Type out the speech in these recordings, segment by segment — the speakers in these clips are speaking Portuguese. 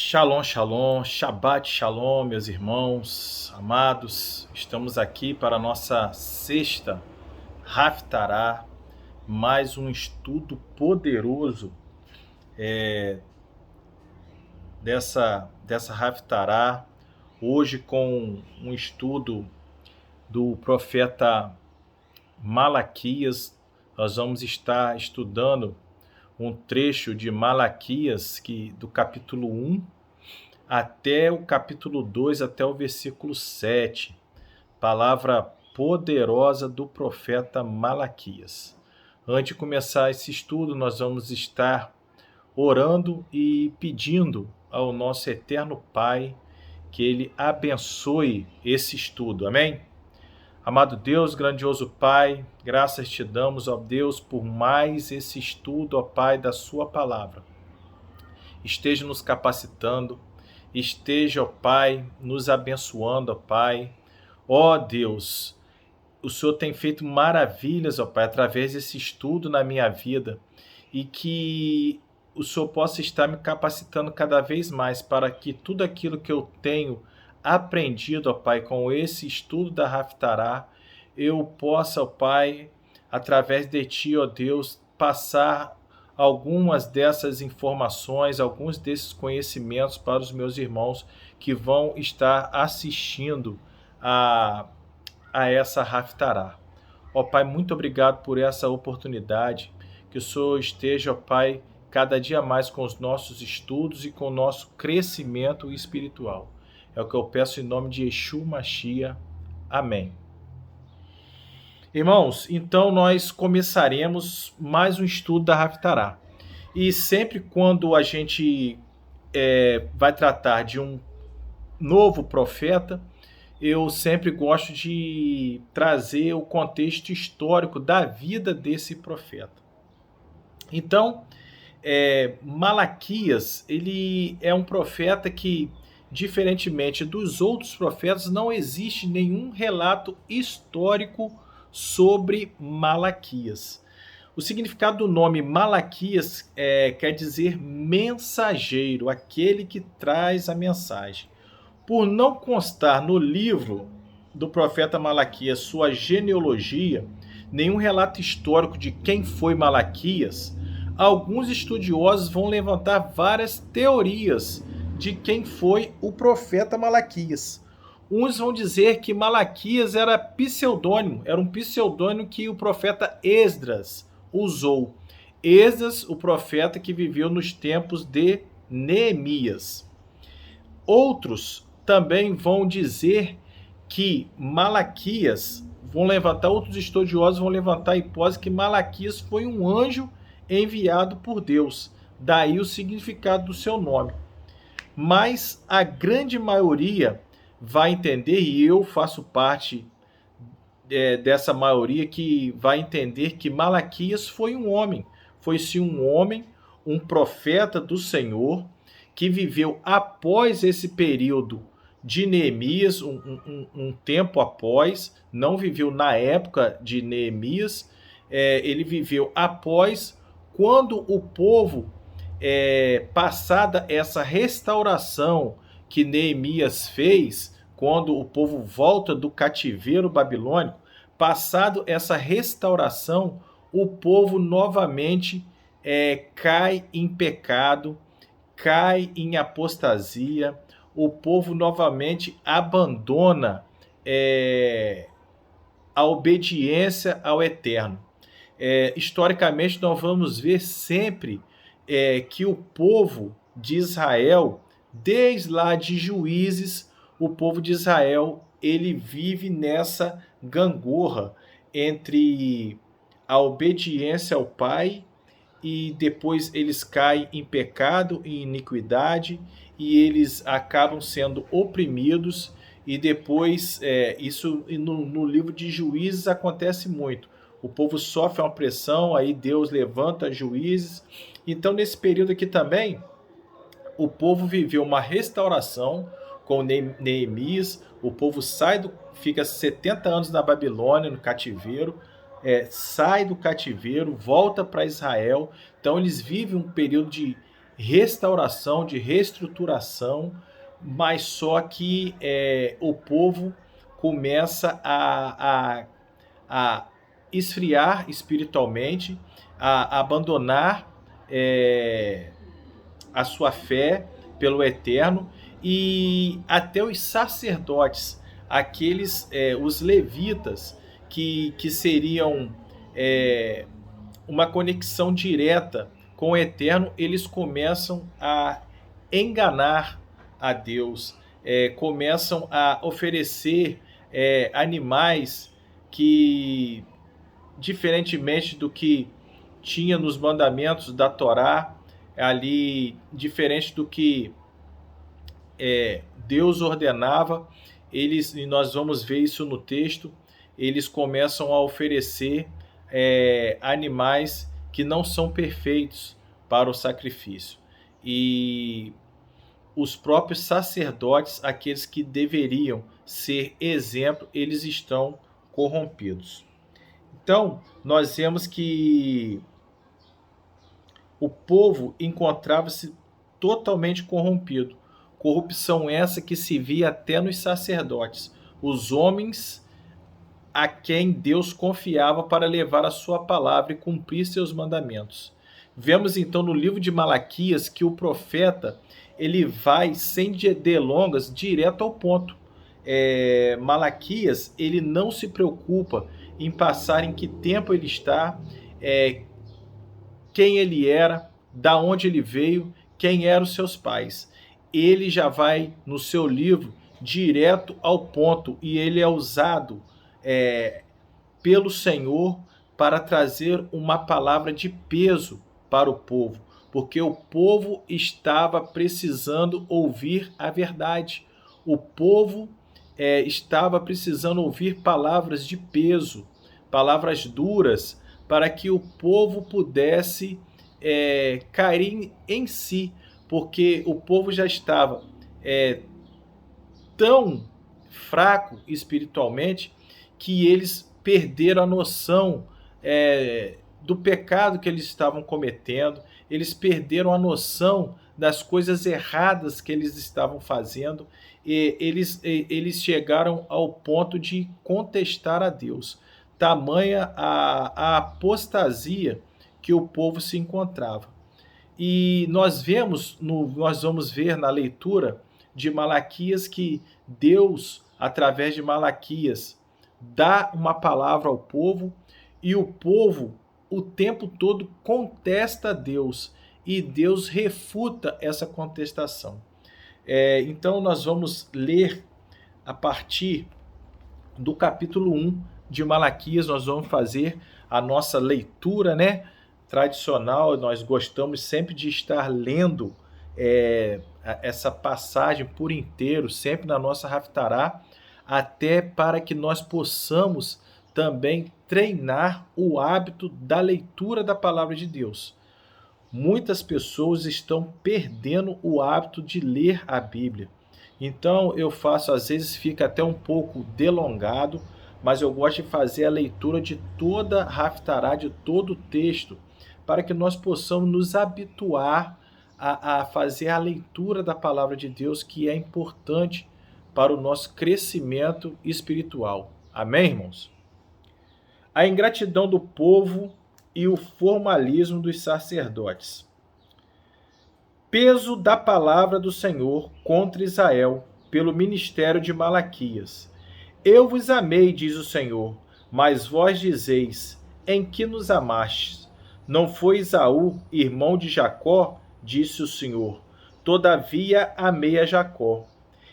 Shalom, shalom, Shabbat shalom, meus irmãos amados. Estamos aqui para a nossa sexta Haftarah, mais um estudo poderoso dessa Haftarah. Hoje com um estudo do profeta Malaquias. Nós vamos estar estudando um trecho de Malaquias, do capítulo 1 até o capítulo 2, até o versículo 7. Palavra poderosa do profeta Malaquias. Antes de começar esse estudo, nós vamos estar orando e pedindo ao nosso eterno Pai que Ele abençoe esse estudo. Amém? Amado Deus, grandioso Pai, graças te damos, ó Deus, por mais esse estudo, ó Pai, da sua palavra. Esteja nos capacitando, esteja, ó Pai, nos abençoando, ó Pai. Ó Deus, o Senhor tem feito maravilhas, ó Pai, através desse estudo na minha vida, e que o Senhor possa estar me capacitando cada vez mais para que tudo aquilo que eu tenho aprendido, ó Pai, com esse estudo da Haftarah, eu possa, ó Pai, através de Ti, ó Deus, passar algumas dessas informações, alguns desses conhecimentos para os meus irmãos que vão estar assistindo a essa Haftarah. Ó Pai, muito obrigado por essa oportunidade, que o Senhor esteja, ó Pai, cada dia mais com os nossos estudos e com o nosso crescimento espiritual. É o que eu peço em nome de Yeshua Mashiach. Amém. Irmãos, então nós começaremos mais um estudo da Haftarah. E sempre quando a gente vai tratar de um novo profeta, eu sempre gosto de trazer o contexto histórico da vida desse profeta. Então, Malaquias, ele é um profeta que, diferentemente dos outros profetas, não existe nenhum relato histórico sobre Malaquias. O significado do nome Malaquias quer dizer mensageiro, aquele que traz a mensagem. Por não constar no livro do profeta Malaquias sua genealogia, nenhum relato histórico de quem foi Malaquias, alguns estudiosos vão levantar várias teorias de quem foi o profeta Malaquias. Uns vão dizer que Malaquias era pseudônimo, era um pseudônimo que o profeta Esdras usou. Esdras, o profeta que viveu nos tempos de Neemias. Outros também vão dizer que Malaquias, outros estudiosos vão levantar a hipótese que Malaquias foi um anjo enviado por Deus. Daí o significado do seu nome. Mas a grande maioria vai entender, e eu faço parte dessa maioria, que vai entender que Malaquias foi um homem. Foi sim um homem, um profeta do Senhor, que viveu após esse período de Neemias, um tempo após, não viveu na época de Neemias, ele viveu após, quando o povo, passada essa restauração que Neemias fez, quando o povo volta do cativeiro babilônico, passado essa restauração, o povo novamente cai em pecado, cai em apostasia, o povo novamente abandona a obediência ao Eterno. Historicamente, nós vamos ver sempre que o povo de Israel, desde lá de Juízes, o povo de Israel, ele vive nessa gangorra entre a obediência ao Pai, e depois eles caem em pecado e iniquidade, e eles acabam sendo oprimidos, e depois, isso no livro de Juízes acontece muito. O povo sofre uma pressão, aí Deus levanta juízes. Então, nesse período aqui também, o povo viveu uma restauração com Neemias. O povo fica 70 anos na Babilônia, no cativeiro, sai do cativeiro, volta para Israel. Então, eles vivem um período de restauração, de reestruturação, mas só que o povo começa a esfriar espiritualmente, a abandonar a sua fé pelo Eterno, e até os sacerdotes, aqueles, os levitas, que seriam uma conexão direta com o Eterno, eles começam a enganar a Deus, começam a oferecer animais que, diferentemente do que tinha nos mandamentos da Torá, ali, diferente do que Deus ordenava, eles, e nós vamos ver isso no texto, eles começam a oferecer animais que não são perfeitos para o sacrifício. E os próprios sacerdotes, aqueles que deveriam ser exemplo, eles estão corrompidos. Então, nós vemos que o povo encontrava-se totalmente corrompido. Corrupção essa que se via até nos sacerdotes, os homens a quem Deus confiava para levar a sua palavra e cumprir seus mandamentos. Vemos então no livro de Malaquias que o profeta, ele vai sem delongas direto ao ponto. Malaquias, ele não se preocupa em passar em que tempo ele está, quem ele era, da onde ele veio, quem eram os seus pais. Ele já vai no seu livro direto ao ponto, e ele é usado pelo Senhor para trazer uma palavra de peso para o povo, porque o povo estava precisando ouvir a verdade. O povo estava precisando ouvir palavras de peso, palavras duras, para que o povo pudesse cair em si, porque o povo já estava tão fraco espiritualmente que eles perderam a noção do pecado que eles estavam cometendo, eles perderam a noção das coisas erradas que eles estavam fazendo, e eles chegaram ao ponto de contestar a Deus. Tamanha a apostasia que o povo se encontrava. E nós vamos ver na leitura de Malaquias que Deus, através de Malaquias, dá uma palavra ao povo, e o povo o tempo todo contesta a Deus, e Deus refuta essa contestação. Então nós vamos ler a partir do capítulo 1 de Malaquias. Nós vamos fazer a nossa leitura, tradicional. Nós gostamos sempre de estar lendo essa passagem por inteiro, sempre na nossa Haftará, até para que nós possamos também treinar o hábito da leitura da palavra de Deus. Muitas pessoas estão perdendo o hábito de ler a Bíblia. Então eu faço, às vezes fica até um pouco delongado, mas eu gosto de fazer a leitura de toda a Haftará, de todo o texto, para que nós possamos nos habituar a fazer a leitura da palavra de Deus, que é importante para o nosso crescimento espiritual. Amém, irmãos? A ingratidão do povo e o formalismo dos sacerdotes. Peso da palavra do Senhor contra Israel pelo ministério de Malaquias. Eu vos amei, diz o Senhor, mas vós dizeis, em que nos amastes? Não foi Esaú, irmão de Jacó? Disse o Senhor. Todavia amei a Jacó,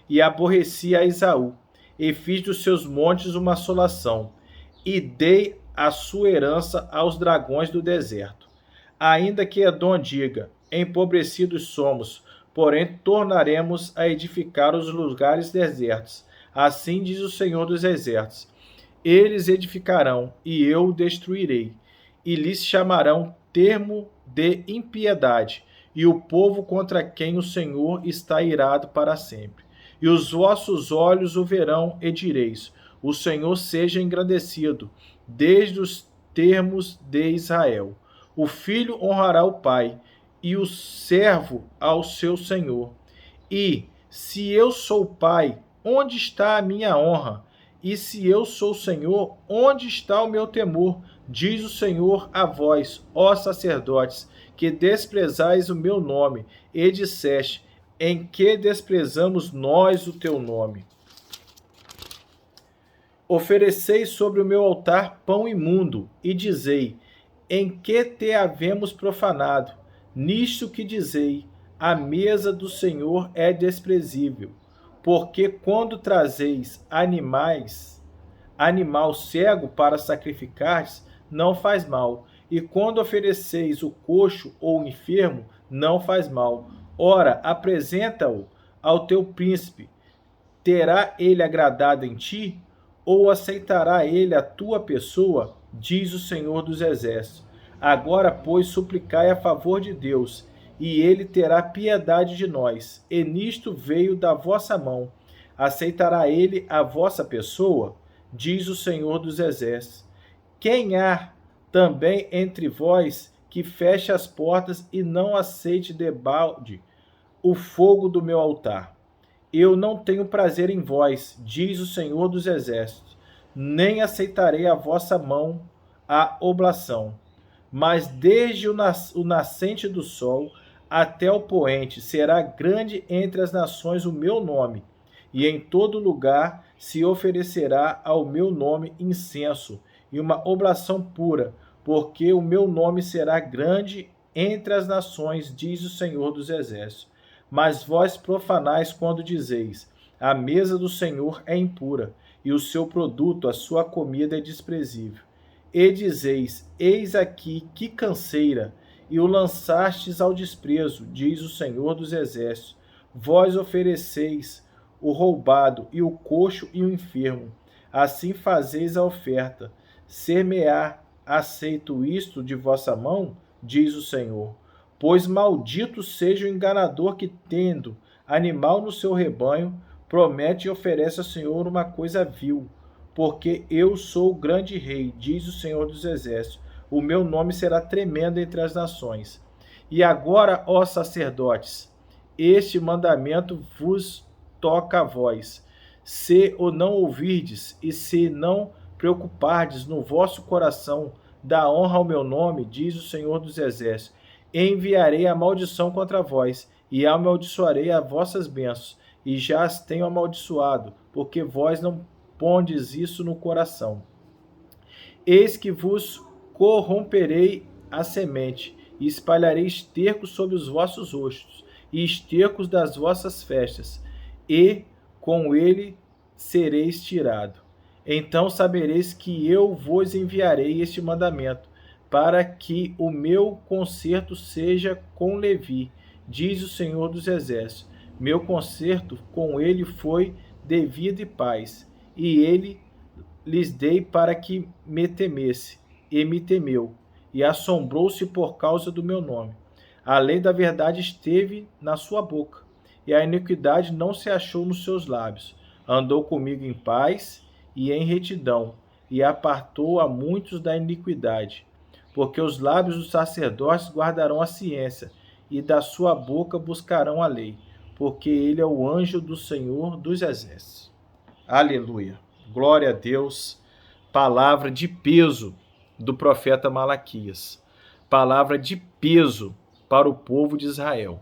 e aborreci a Esaú, e fiz dos seus montes uma assolação, e dei a sua herança aos dragões do deserto. Ainda que Edom diga, empobrecidos somos, porém tornaremos a edificar os lugares desertos. Assim diz o Senhor dos Exércitos. Eles edificarão, e eu o destruirei, e lhes chamarão termo de impiedade, e o povo contra quem o Senhor está irado para sempre. E os vossos olhos o verão e direis, o Senhor seja engrandecido, desde os termos de Israel. O filho honrará o pai, e o servo ao seu senhor. E, se eu sou pai, onde está a minha honra? E se eu sou senhor, onde está o meu temor? Diz o Senhor a vós, ó sacerdotes, que desprezais o meu nome, e disseste, em que desprezamos nós o teu nome? Ofereceis sobre o meu altar pão imundo, e dizei, em que te havemos profanado? Nisto que dizei, a mesa do Senhor é desprezível. Porque quando trazeis animal cego para sacrificares, não faz mal. E quando ofereceis o coxo ou o enfermo, não faz mal. Ora, apresenta-o ao teu príncipe. Terá ele agradado em ti? Ou aceitará ele a tua pessoa? Diz o Senhor dos Exércitos. Agora, pois, suplicai a favor de Deus, e ele terá piedade de nós. E nisto veio da vossa mão. Aceitará ele a vossa pessoa? Diz o Senhor dos Exércitos. Quem há também entre vós que feche as portas e não aceite debalde o fogo do meu altar? Eu não tenho prazer em vós, diz o Senhor dos Exércitos, nem aceitarei a vossa mão a oblação. Mas desde o nascente do sol até o poente será grande entre as nações o meu nome, e em todo lugar se oferecerá ao meu nome incenso e uma oblação pura, porque o meu nome será grande entre as nações, diz o Senhor dos Exércitos. Mas vós profanais quando dizeis, a mesa do Senhor é impura, e o seu produto, a sua comida é desprezível. E dizeis, eis aqui que canseira, e o lançastes ao desprezo, diz o Senhor dos Exércitos. Vós ofereceis o roubado, e o coxo e o enfermo. Assim fazeis a oferta. Ser-me-á aceito isto de vossa mão, diz o Senhor. Pois maldito seja o enganador que, tendo animal no seu rebanho, promete e oferece ao Senhor uma coisa vil. Porque eu sou o grande rei, diz o Senhor dos Exércitos. O meu nome será tremendo entre as nações. E agora, ó sacerdotes, este mandamento vos toca a vós. Se o não ouvirdes e se não preocupardes no vosso coração da honra ao meu nome, diz o Senhor dos Exércitos, enviarei a maldição contra vós, e amaldiçoarei as vossas bênçãos, e já as tenho amaldiçoado, porque vós não pondes isso no coração. Eis que vos corromperei a semente, e espalharei esterco sobre os vossos rostos, e estercos das vossas festas, e com ele sereis tirado. Então sabereis que eu vos enviarei este mandamento, para que o meu concerto seja com Levi, diz o Senhor dos Exércitos. Meu concerto com ele foi de vida e paz, e ele lhes dei para que me temesse, e me temeu, e assombrou-se por causa do meu nome. A lei da verdade esteve na sua boca, e a iniquidade não se achou nos seus lábios. Andou comigo em paz e em retidão, e apartou a muitos da iniquidade. Porque os lábios dos sacerdotes guardarão a ciência, e da sua boca buscarão a lei, porque ele é o anjo do Senhor dos Exércitos. Aleluia! Glória a Deus! Palavra de peso do profeta Malaquias. Palavra de peso para o povo de Israel.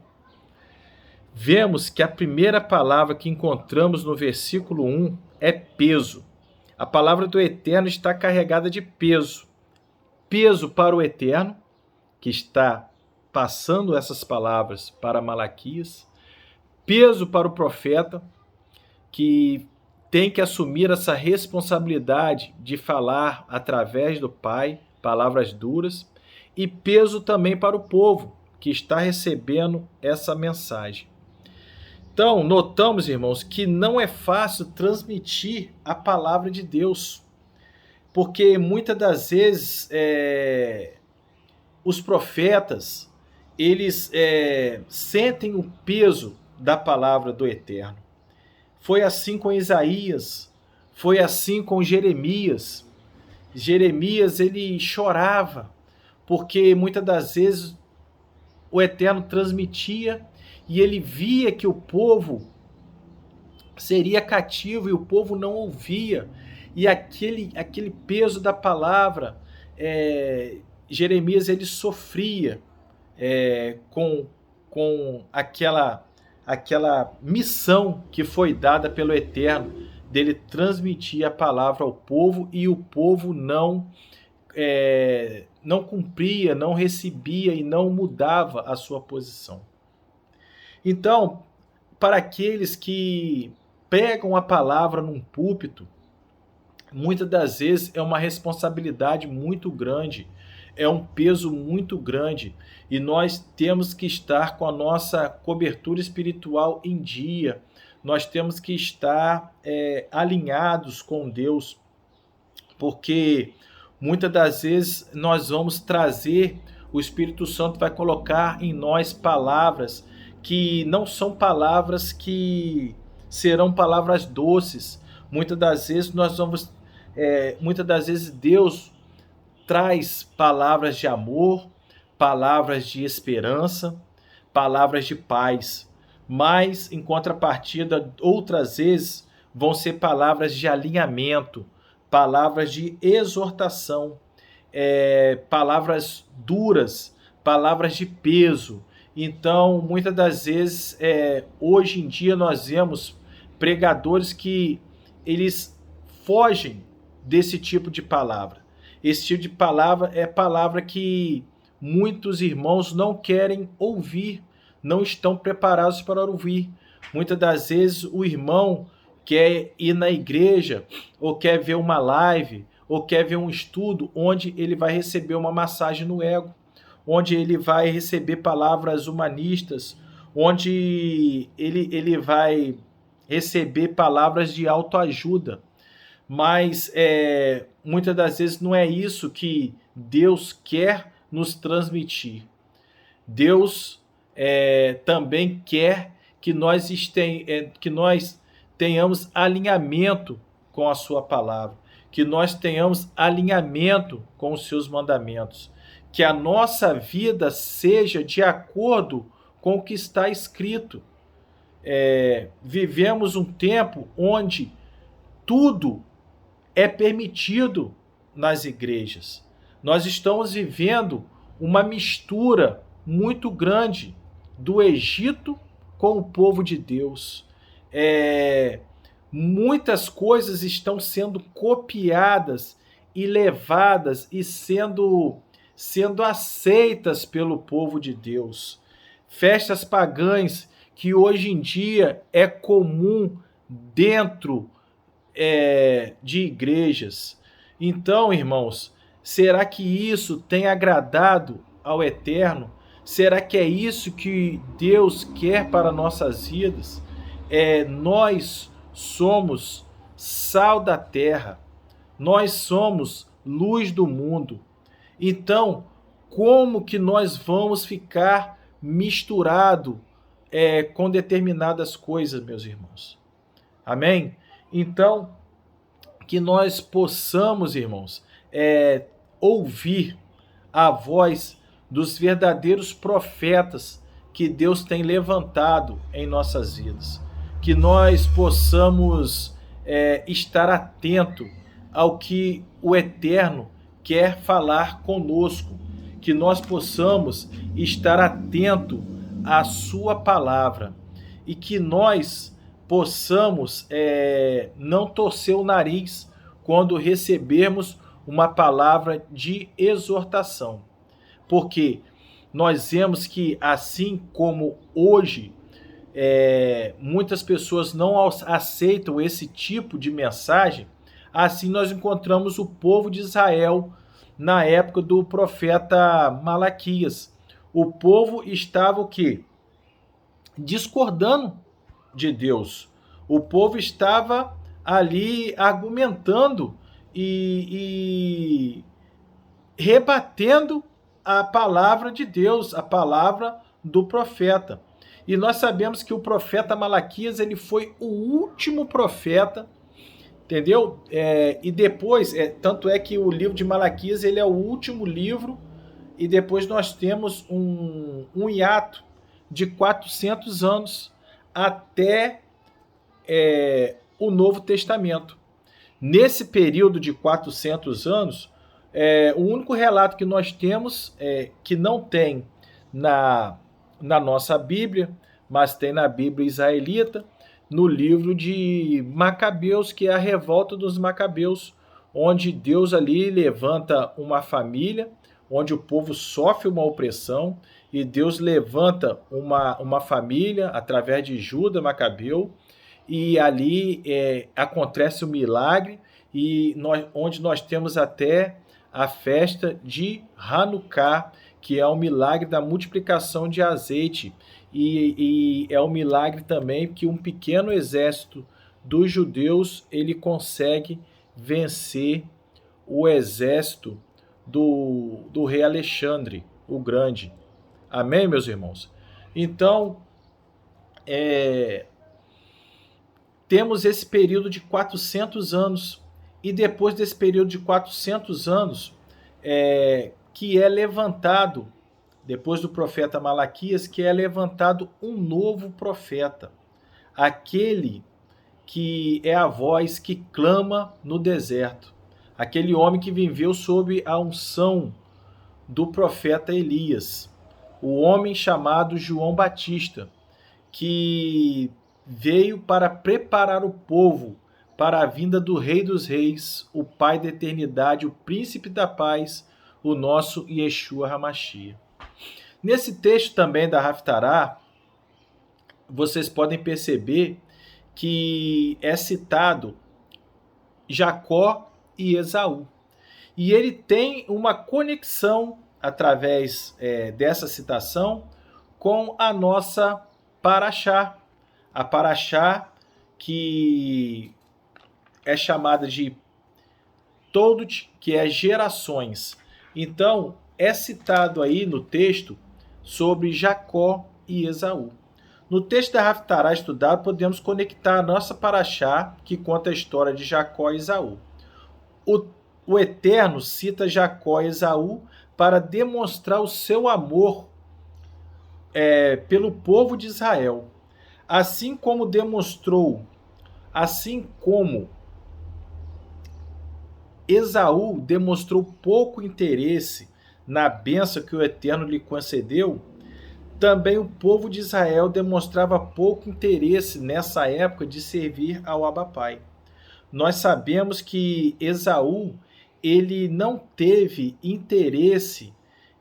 Vemos que a primeira palavra que encontramos no versículo 1 é peso. A palavra do Eterno está carregada de peso. Peso para o Eterno, que está passando essas palavras para Malaquias. Peso para o profeta, que tem que assumir essa responsabilidade de falar através do Pai, palavras duras. E peso também para o povo, que está recebendo essa mensagem. Então, notamos, irmãos, que não é fácil transmitir a palavra de Deus, porque muitas das vezes os profetas, eles sentem o peso da palavra do Eterno. Foi assim com Isaías, foi assim com Jeremias. Jeremias, ele chorava, porque muitas das vezes o Eterno transmitia, e ele via que o povo seria cativo e o povo não ouvia. E aquele peso da palavra, Jeremias ele sofria com aquela missão que foi dada pelo Eterno, dele transmitir a palavra ao povo, e o povo não cumpria, não recebia e não mudava a sua posição. Então, para aqueles que pregam a palavra num púlpito, muitas das vezes é uma responsabilidade muito grande, é um peso muito grande, e nós temos que estar com a nossa cobertura espiritual em dia, nós temos que estar alinhados com Deus, porque muitas das vezes nós vamos trazer, o Espírito Santo vai colocar em nós palavras que não são palavras que serão palavras doces. Muitas das vezes muitas das vezes Deus traz palavras de amor, palavras de esperança, palavras de paz. Mas, em contrapartida, outras vezes vão ser palavras de alinhamento, palavras de exortação, palavras duras, palavras de peso. Então, muitas das vezes, hoje em dia, nós vemos pregadores que eles fogem desse tipo de palavra. Esse tipo de palavra é palavra que muitos irmãos não querem ouvir, não estão preparados para ouvir. Muitas das vezes o irmão quer ir na igreja, ou quer ver uma live, ou quer ver um estudo onde ele vai receber uma massagem no ego, onde ele vai receber palavras humanistas, onde ele vai receber palavras de autoajuda. Mas muitas das vezes não é isso que Deus quer nos transmitir. Deus também quer que nós tenhamos alinhamento com a sua palavra, que nós tenhamos alinhamento com os seus mandamentos, que a nossa vida seja de acordo com o que está escrito. Vivemos um tempo onde tudo é permitido nas igrejas. Nós estamos vivendo uma mistura muito grande do Egito com o povo de Deus. Muitas coisas estão sendo copiadas e levadas e sendo aceitas pelo povo de Deus. Festas pagãs que hoje em dia é comum dentro de igrejas. Então, irmãos, será que isso tem agradado ao Eterno? Será que é isso que Deus quer para nossas vidas? Nós somos sal da terra, nós somos luz do mundo. Então, como que nós vamos ficar misturado com determinadas coisas, meus irmãos? Amém? Então, que nós possamos, irmãos, ouvir a voz dos verdadeiros profetas que Deus tem levantado em nossas vidas. Que nós possamos estar atento ao que o Eterno quer falar conosco. Que nós possamos estar atento à sua palavra. E que nós possamos não torcer o nariz quando recebermos uma palavra de exortação. Porque nós vemos que, assim como hoje, muitas pessoas não aceitam esse tipo de mensagem, assim nós encontramos o povo de Israel na época do profeta Malaquias. O povo estava o quê? Discordando de Deus. O povo estava ali argumentando e rebatendo a palavra de Deus, a palavra do profeta. E nós sabemos que o profeta Malaquias, ele foi o último profeta, entendeu? E depois, tanto é que o livro de Malaquias, ele é o último livro e depois nós temos um hiato de 400 anos até o Novo Testamento. Nesse período de 400 anos, o único relato que nós temos, que não tem na nossa Bíblia, mas tem na Bíblia israelita, no livro de Macabeus, que é a revolta dos Macabeus, onde Deus ali levanta uma família, onde o povo sofre uma opressão, e Deus levanta uma família através de Judas Macabeu, e ali acontece o milagre, onde nós temos até a festa de Hanukkah, que é o milagre da multiplicação de azeite, e é um milagre também que um pequeno exército dos judeus ele consegue vencer o exército do rei Alexandre o Grande. Amém, meus irmãos? Então, temos esse período de 400 anos, e depois desse período de 400 anos, que é levantado, depois do profeta Malaquias, que é levantado um novo profeta, aquele que é a voz que clama no deserto, aquele homem que viveu sob a unção do profeta Elias, o homem chamado João Batista, que veio para preparar o povo para a vinda do Rei dos Reis, o Pai da eternidade, o Príncipe da paz, o nosso Yeshua HaMashiach. Nesse texto também da Haftarah, vocês podem perceber que é citado Jacó e Esaú. E ele tem uma conexão, através dessa citação, com a nossa Paraxá. A Paraxá, que é chamada de Toldot, que é gerações. Então, é citado aí no texto sobre Jacó e Esaú. No texto da Haftarah estudado, podemos conectar a nossa Paraxá, que conta a história de Jacó e Esaú. O Eterno cita Jacó e Esaú para demonstrar o seu amor pelo povo de Israel. Assim como Esaú demonstrou pouco interesse na bênção que o Eterno lhe concedeu, também o povo de Israel demonstrava pouco interesse nessa época de servir ao Abba Pai. Nós sabemos que Esaú ele não teve interesse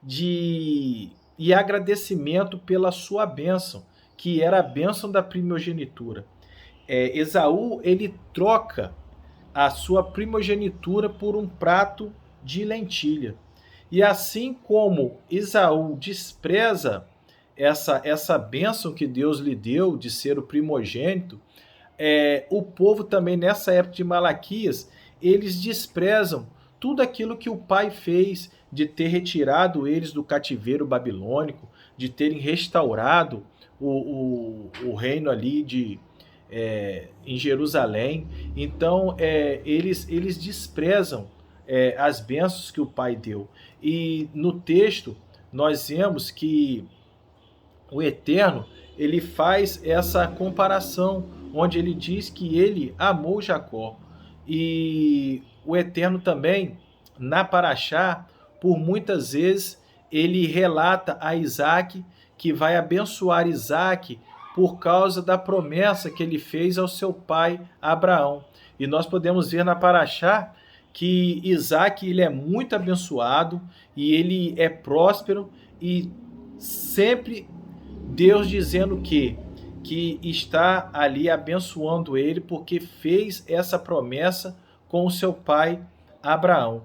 e agradecimento pela sua bênção, que era a bênção da primogenitura. Esaú ele troca a sua primogenitura por um prato de lentilha. E assim como Esaú despreza essa bênção que Deus lhe deu de ser o primogênito, o povo também nessa época de Malaquias, eles desprezam tudo aquilo que o pai fez de ter retirado eles do cativeiro babilônico, de terem restaurado o reino ali em Jerusalém. Então, eles desprezam as bênçãos que o pai deu. E no texto, nós vemos que o Eterno ele faz essa comparação, onde ele diz que ele amou Jacó. E o Eterno também, na Paraxá, por muitas vezes, ele relata a Isaac que vai abençoar Isaac por causa da promessa que ele fez ao seu pai Abraão. E nós podemos ver na Paraxá que Isaac ele é muito abençoado e ele é próspero, e sempre Deus dizendo que está ali abençoando ele porque fez essa promessa com o seu pai Abraão.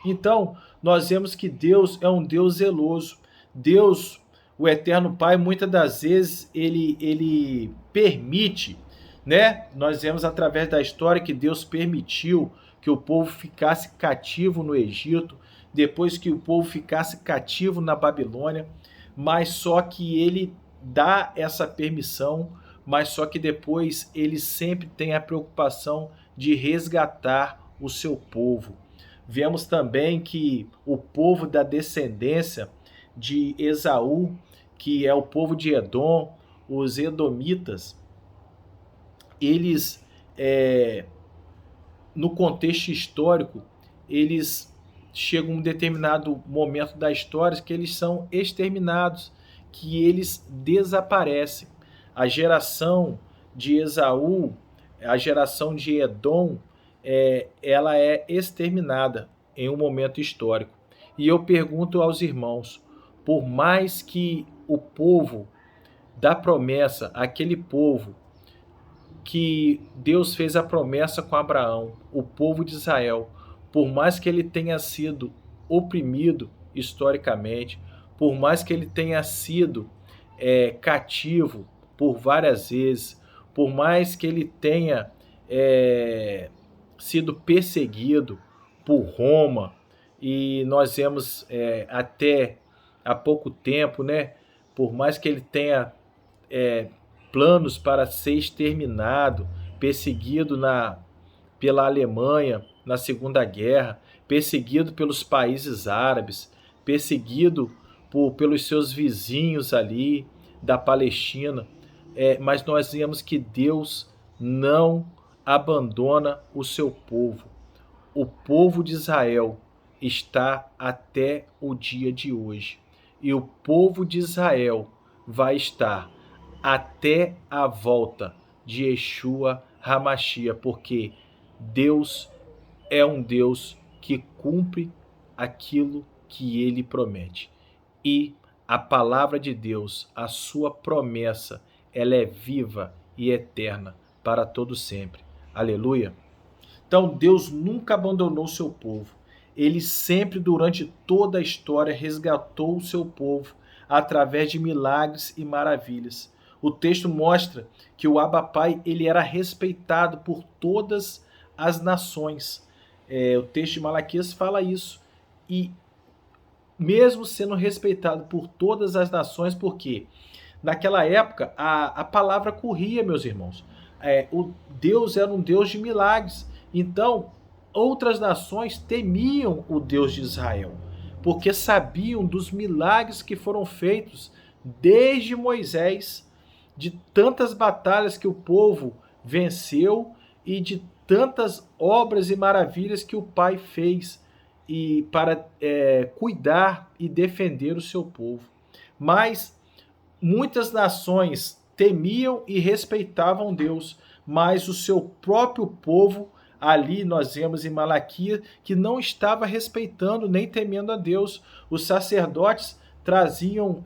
Então, nós vemos que Deus é um Deus zeloso. Deus, o Eterno Pai, muitas das vezes, ele permite, né? Nós vemos através da história que Deus permitiu que o povo ficasse cativo no Egito, depois que o povo ficasse cativo na Babilônia, mas só que ele dá essa permissão, mas só que depois ele sempre tem a preocupação de resgatar o seu povo. Vemos também que o povo da descendência de Esaú, que é o povo de Edom, os edomitas, eles, no contexto histórico, eles chegam a um determinado momento da história que eles são exterminados, que eles desaparecem. A geração de Esaú, a geração de Edom, ela é exterminada em um momento histórico. E eu pergunto aos irmãos, por mais que o povo da promessa, aquele povo que Deus fez a promessa com Abraão, o povo de Israel, por mais que ele tenha sido oprimido historicamente, por mais que ele tenha sido cativo por várias vezes, por mais que ele tenha sido perseguido por Roma, e nós vemos até há pouco tempo, né? Por mais que ele tenha planos para ser exterminado, perseguido pela Alemanha na Segunda Guerra, perseguido pelos países árabes, perseguido pelos seus vizinhos ali da Palestina. Mas nós vemos que Deus não abandona o seu povo. O povo de Israel está até o dia de hoje. E o povo de Israel vai estar até a volta de Yeshua HaMashiach, porque Deus é um Deus que cumpre aquilo que ele promete. E a palavra de Deus, a sua promessa, ela é viva e eterna para todo sempre. Aleluia. Então Deus nunca abandonou o seu povo. Ele sempre, durante toda a história, resgatou o seu povo através de milagres e maravilhas. O texto mostra que o Abba Pai ele era respeitado por todas as nações. O texto de Malaquias fala isso. E mesmo sendo respeitado por todas as nações, porque naquela época a palavra corria, meus irmãos. O Deus era um Deus de milagres. Então, outras nações temiam o Deus de Israel, porque sabiam dos milagres que foram feitos desde Moisés, de tantas batalhas que o povo venceu e de tantas obras e maravilhas que o Pai fez e para cuidar e defender o seu povo. Mas muitas nações temiam e respeitavam Deus, mas o seu próprio povo, ali nós vemos em Malaquias, que não estava respeitando nem temendo a Deus. Os sacerdotes traziam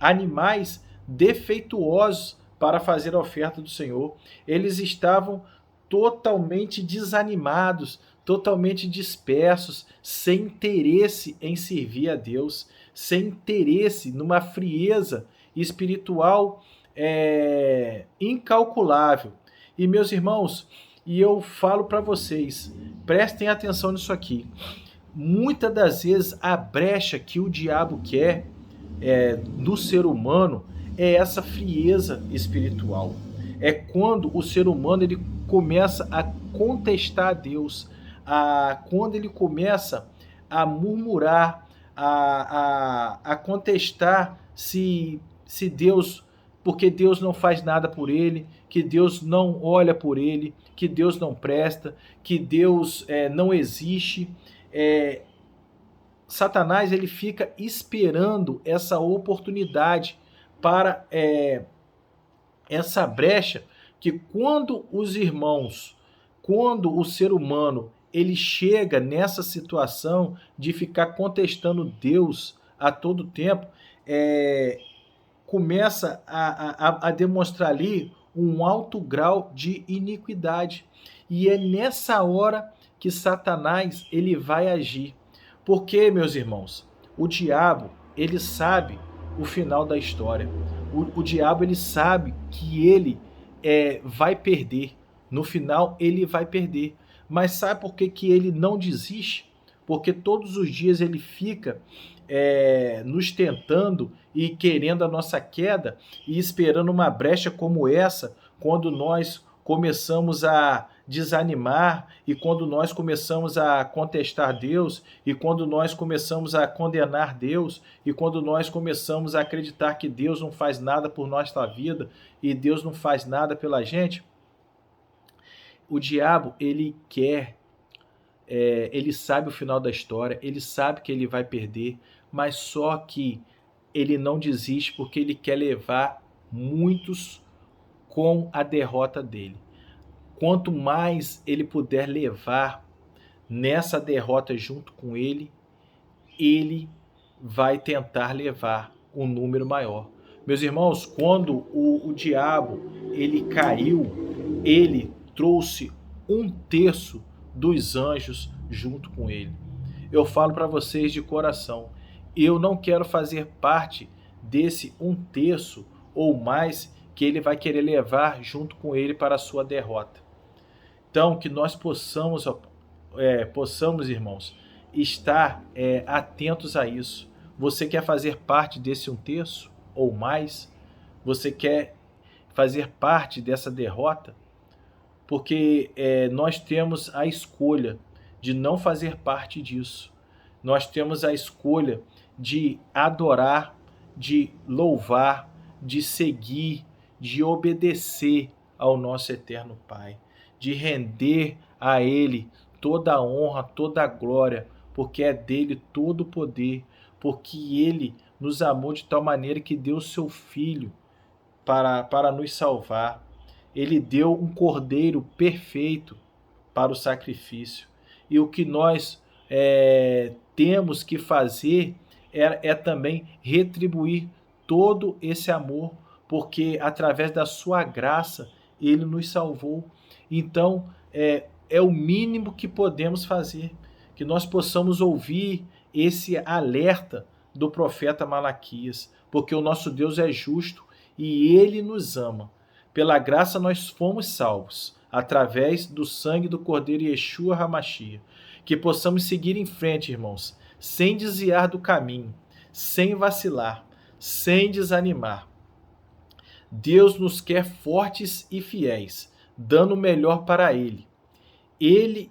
animais defeituosos para fazer a oferta do Senhor. Eles estavam totalmente desanimados, totalmente dispersos, sem interesse em servir a Deus, sem interesse, numa frieza espiritual incalculável. E meus irmãos, e eu falo para vocês, prestem atenção nisso aqui. Muitas das vezes a brecha que o diabo quer no ser humano é essa frieza espiritual. É quando o ser humano ele começa a contestar a Deus, quando ele começa a murmurar, a contestar se Deus, porque Deus não faz nada por ele, que Deus não olha por ele, que Deus não presta, que Deus não existe. Satanás ele fica esperando essa oportunidade para essa brecha, que quando os irmãos, quando o ser humano ele chega nessa situação de ficar contestando Deus a todo tempo, começa a demonstrar ali um alto grau de iniquidade. E é nessa hora que Satanás ele vai agir. Porque, meus irmãos, o diabo ele sabe o final da história. O diabo ele sabe que ele vai perder. No final ele vai perder. Mas sabe por que ele não desiste? Porque todos os dias ele fica nos tentando e querendo a nossa queda e esperando uma brecha como essa, quando nós começamos a desanimar e quando nós começamos a contestar Deus e quando nós começamos a condenar Deus e quando nós começamos a acreditar que Deus não faz nada por nossa vida e Deus não faz nada pela gente, o diabo, ele quer, ele sabe o final da história, ele sabe que ele vai perder, mas só que ele não desiste porque ele quer levar muitos com a derrota dele. Quanto mais ele puder levar nessa derrota junto com ele vai tentar levar um número maior. Meus irmãos, quando o diabo ele caiu, ele trouxe 1/3 dos anjos junto com ele. Eu falo para vocês de coração, eu não quero fazer parte desse 1/3 ou mais que ele vai querer levar junto com ele para a sua derrota. Então, que nós possamos, irmãos, estar atentos a isso. Você quer fazer parte desse 1/3 ou mais? Você quer fazer parte dessa derrota? Porque nós temos a escolha de não fazer parte disso. Nós temos a escolha de adorar, de louvar, de seguir, de obedecer ao nosso eterno Pai, de render a Ele toda a honra, toda a glória, porque é dele todo o poder, porque Ele nos amou de tal maneira que deu o seu Filho para nos salvar. Ele deu um cordeiro perfeito para o sacrifício. E o que nós temos que fazer é também retribuir todo esse amor, porque através da sua graça ele nos salvou. Então é o mínimo que podemos fazer, que nós possamos ouvir esse alerta do profeta Malaquias, porque o nosso Deus é justo e ele nos ama. Pela graça nós fomos salvos, através do sangue do Cordeiro Yeshua HaMashiach. Que possamos seguir em frente, irmãos, sem desviar do caminho, sem vacilar, sem desanimar. Deus nos quer fortes e fiéis, dando o melhor para Ele. Ele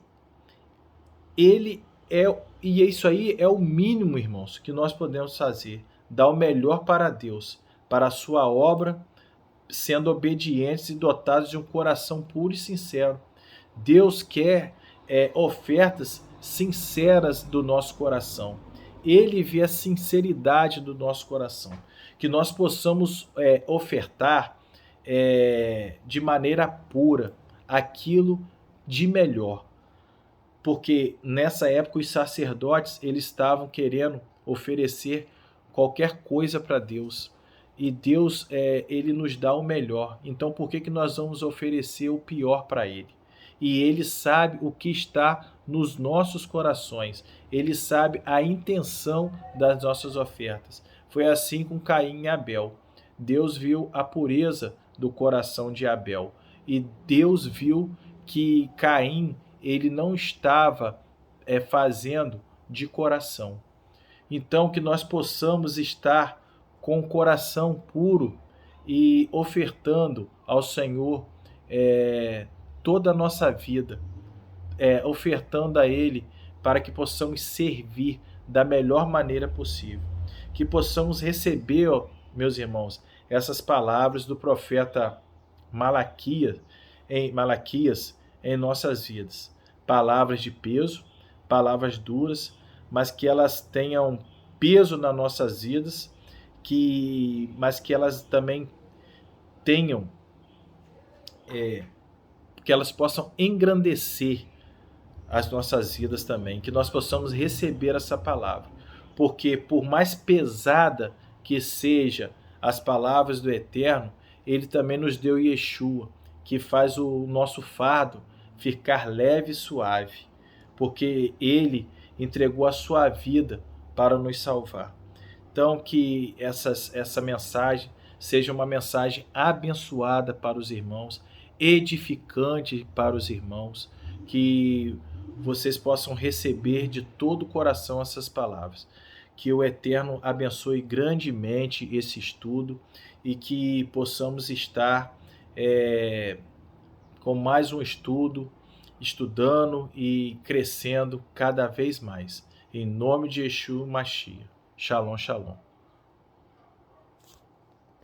e isso aí é o mínimo, irmãos, que nós podemos fazer. Dar o melhor para Deus, para a sua obra, sendo obedientes e dotados de um coração puro e sincero. Deus quer ofertas sinceras do nosso coração. Ele vê a sinceridade do nosso coração. Que nós possamos ofertar de maneira pura aquilo de melhor. Porque nessa época os sacerdotes eles estavam querendo oferecer qualquer coisa para Deus. E Deus ele nos dá o melhor. Então por que nós vamos oferecer o pior para Ele? E Ele sabe o que está nos nossos corações. Ele sabe a intenção das nossas ofertas. Foi assim com Caim e Abel. Deus viu a pureza do coração de Abel. E Deus viu que Caim ele não estava fazendo de coração. Então que nós possamos estar com o coração puro e ofertando ao Senhor toda a nossa vida, ofertando a Ele para que possamos servir da melhor maneira possível. Que possamos receber, meus irmãos, essas palavras do profeta Malaquias em nossas vidas. Palavras de peso, palavras duras, mas que elas tenham peso nas nossas vidas, mas que elas também tenham, que elas possam engrandecer as nossas vidas também, que nós possamos receber essa palavra, porque por mais pesada que seja as palavras do Eterno, Ele também nos deu Yeshua, que faz o nosso fardo ficar leve e suave, porque Ele entregou a sua vida para nos salvar. Então que essa mensagem seja uma mensagem abençoada para os irmãos, edificante para os irmãos, que vocês possam receber de todo o coração essas palavras. Que o Eterno abençoe grandemente esse estudo e que possamos estar com mais um estudo estudando e crescendo cada vez mais. Em nome de Yeshua Mashiach. Shalom, shalom.